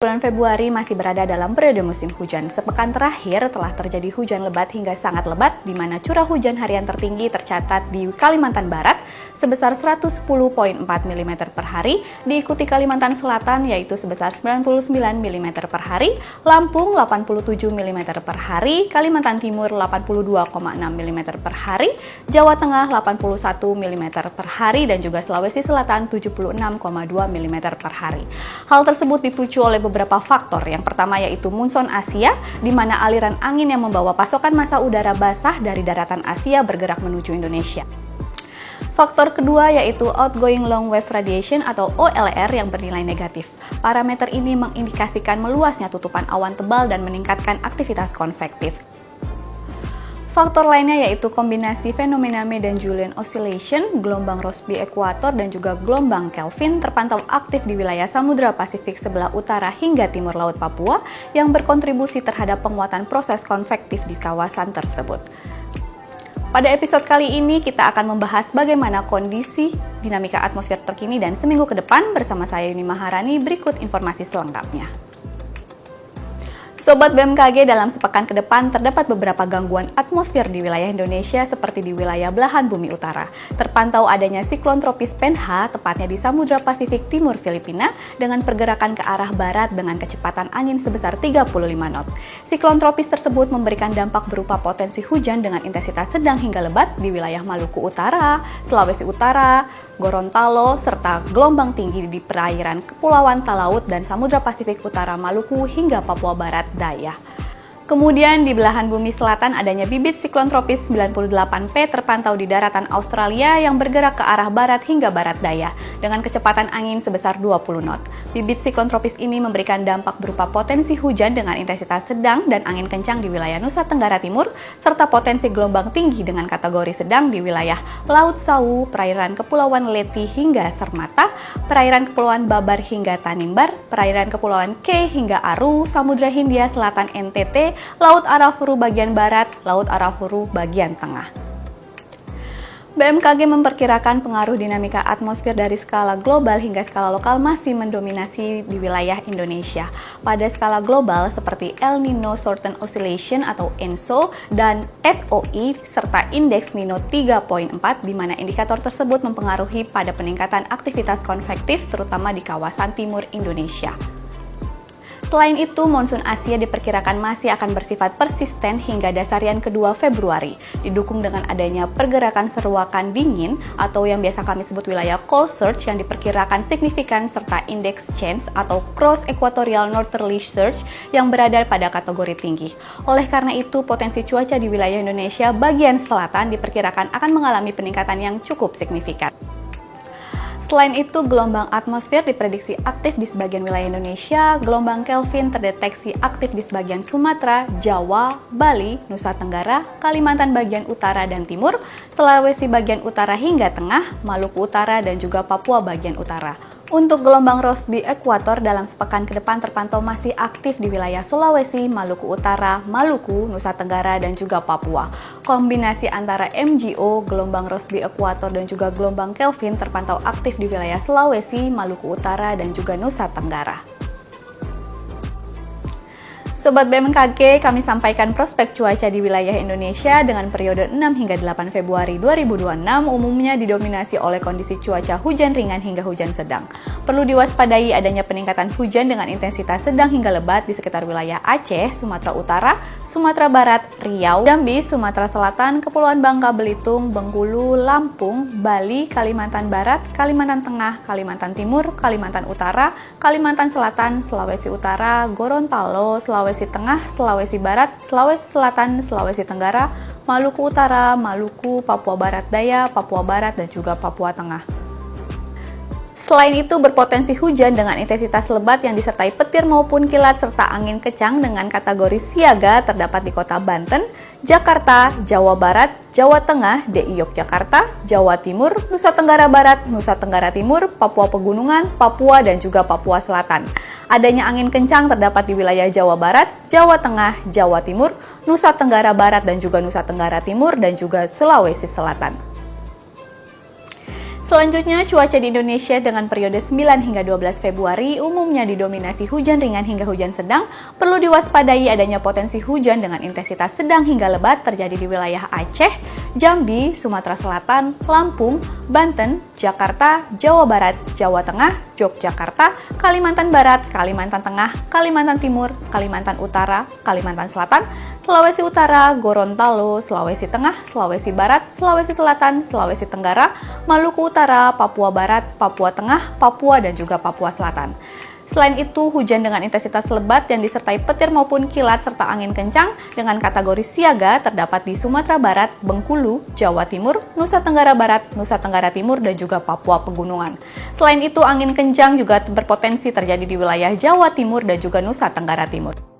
Bulan Februari masih berada dalam periode musim hujan. Sepekan terakhir telah terjadi hujan lebat hingga sangat lebat, di mana curah hujan harian tertinggi tercatat di Kalimantan Barat sebesar 110,4 mm per hari, diikuti Kalimantan Selatan yaitu sebesar 99 mm per hari, Lampung 87 mm per hari, Kalimantan Timur 82,6 mm per hari, Jawa Tengah 81 mm per hari, dan juga Sulawesi Selatan 76,2 mm per hari. Hal tersebut dipicu oleh beberapa faktor. Yang pertama yaitu monsun Asia, di mana aliran angin yang membawa pasokan massa udara basah dari daratan Asia bergerak menuju Indonesia. Faktor kedua yaitu outgoing long wave radiation atau OLR yang bernilai negatif. Parameter ini mengindikasikan meluasnya tutupan awan tebal dan meningkatkan aktivitas konvektif. Faktor lainnya yaitu kombinasi fenomena Madden-Julian Oscillation, gelombang Rossby ekuator, dan juga gelombang Kelvin terpantau aktif di wilayah Samudra Pasifik sebelah utara hingga timur Laut Papua yang berkontribusi terhadap penguatan proses konvektif di kawasan tersebut. Pada episode kali ini kita akan membahas bagaimana kondisi dinamika atmosfer terkini dan seminggu ke depan bersama saya Yuni Maharani. Berikut informasi selengkapnya. Sobat BMKG, dalam sepekan ke depan terdapat beberapa gangguan atmosfer di wilayah Indonesia seperti di wilayah belahan bumi utara. Terpantau adanya siklon tropis Penha, tepatnya di Samudra Pasifik Timur Filipina, dengan pergerakan ke arah barat dengan kecepatan angin sebesar 35 knot. Siklon tropis tersebut memberikan dampak berupa potensi hujan dengan intensitas sedang hingga lebat di wilayah Maluku Utara, Sulawesi Utara, Gorontalo, serta gelombang tinggi di perairan Kepulauan Talaut dan Samudra Pasifik Utara Maluku hingga Papua Barat Daya. Kemudian di belahan bumi selatan adanya bibit siklon tropis 98P terpantau di daratan Australia yang bergerak ke arah barat hingga barat daya dengan kecepatan angin sebesar 20 knot. Bibit siklon tropis ini memberikan dampak berupa potensi hujan dengan intensitas sedang dan angin kencang di wilayah Nusa Tenggara Timur, serta potensi gelombang tinggi dengan kategori sedang di wilayah Laut Sawu, perairan Kepulauan Leti hingga Sermata, perairan Kepulauan Babar hingga Tanimbar, perairan Kepulauan K hingga Aru, Samudra Hindia Selatan NTT, Laut Arafuru bagian barat, Laut Arafuru bagian tengah. BMKG memperkirakan pengaruh dinamika atmosfer dari skala global hingga skala lokal masih mendominasi di wilayah Indonesia. Pada skala global seperti El Nino Southern Oscillation atau ENSO dan SOI serta indeks Nino 3.4, di mana indikator tersebut mempengaruhi pada peningkatan aktivitas konvektif terutama di kawasan timur Indonesia. Selain itu, monsun Asia diperkirakan masih akan bersifat persisten hingga dasarian kedua Februari, didukung dengan adanya pergerakan seruakan dingin atau yang biasa kami sebut wilayah cold surge yang diperkirakan signifikan, serta indeks change atau cross equatorial northerly surge yang berada pada kategori tinggi. Oleh karena itu, potensi cuaca di wilayah Indonesia bagian selatan diperkirakan akan mengalami peningkatan yang cukup signifikan. Selain itu, gelombang atmosfer diprediksi aktif di sebagian wilayah Indonesia, gelombang Kelvin terdeteksi aktif di sebagian Sumatera, Jawa, Bali, Nusa Tenggara, Kalimantan bagian utara dan timur, Sulawesi bagian utara hingga tengah, Maluku Utara, dan juga Papua bagian utara. Untuk gelombang Rossby ekuator dalam sepekan ke depan terpantau masih aktif di wilayah Sulawesi, Maluku Utara, Maluku, Nusa Tenggara, dan juga Papua. Kombinasi antara MGO, gelombang Rossby ekuator, dan juga gelombang Kelvin terpantau aktif di wilayah Sulawesi, Maluku Utara, dan juga Nusa Tenggara. Sobat BMKG, kami sampaikan prospek cuaca di wilayah Indonesia dengan periode 6 hingga 8 Februari 2026 umumnya didominasi oleh kondisi cuaca hujan ringan hingga hujan sedang. Perlu diwaspadai adanya peningkatan hujan dengan intensitas sedang hingga lebat di sekitar wilayah Aceh, Sumatera Utara, Sumatera Barat, Riau, Jambi, Sumatera Selatan, Kepulauan Bangka Belitung, Bengkulu, Lampung, Bali, Kalimantan Barat, Kalimantan Tengah, Kalimantan Timur, Kalimantan Utara, Kalimantan Selatan, Sulawesi Utara, Gorontalo, Sulawesi Tengah, Sulawesi Barat, Sulawesi Selatan, Sulawesi Tenggara, Maluku Utara, Maluku, Papua Barat Daya, Papua Barat, dan juga Papua Tengah. Selain itu, berpotensi hujan dengan intensitas lebat yang disertai petir maupun kilat serta angin kencang dengan kategori siaga terdapat di kota Banten, Jakarta, Jawa Barat, Jawa Tengah, DI Yogyakarta, Jawa Timur, Nusa Tenggara Barat, Nusa Tenggara Timur, Papua Pegunungan, Papua, dan juga Papua Selatan. Adanya angin kencang terdapat di wilayah Jawa Barat, Jawa Tengah, Jawa Timur, Nusa Tenggara Barat, dan juga Nusa Tenggara Timur, dan juga Sulawesi Selatan. Selanjutnya, cuaca di Indonesia dengan periode 9 hingga 12 Februari umumnya didominasi hujan ringan hingga hujan sedang. Perlu diwaspadai adanya potensi hujan dengan intensitas sedang hingga lebat terjadi di wilayah Aceh, Jambi, Sumatera Selatan, Lampung, Banten, Jakarta, Jawa Barat, Jawa Tengah, Yogyakarta, Kalimantan Barat, Kalimantan Tengah, Kalimantan Timur, Kalimantan Utara, Kalimantan Selatan, Sulawesi Utara, Gorontalo, Sulawesi Tengah, Sulawesi Barat, Sulawesi Selatan, Sulawesi Tenggara, Maluku Utara, Papua Barat, Papua Tengah, Papua, dan juga Papua Selatan. Selain itu, hujan dengan intensitas lebat yang disertai petir maupun kilat serta angin kencang dengan kategori siaga terdapat di Sumatera Barat, Bengkulu, Jawa Timur, Nusa Tenggara Barat, Nusa Tenggara Timur, dan juga Papua Pegunungan. Selain itu, angin kencang juga berpotensi terjadi di wilayah Jawa Timur dan juga Nusa Tenggara Timur.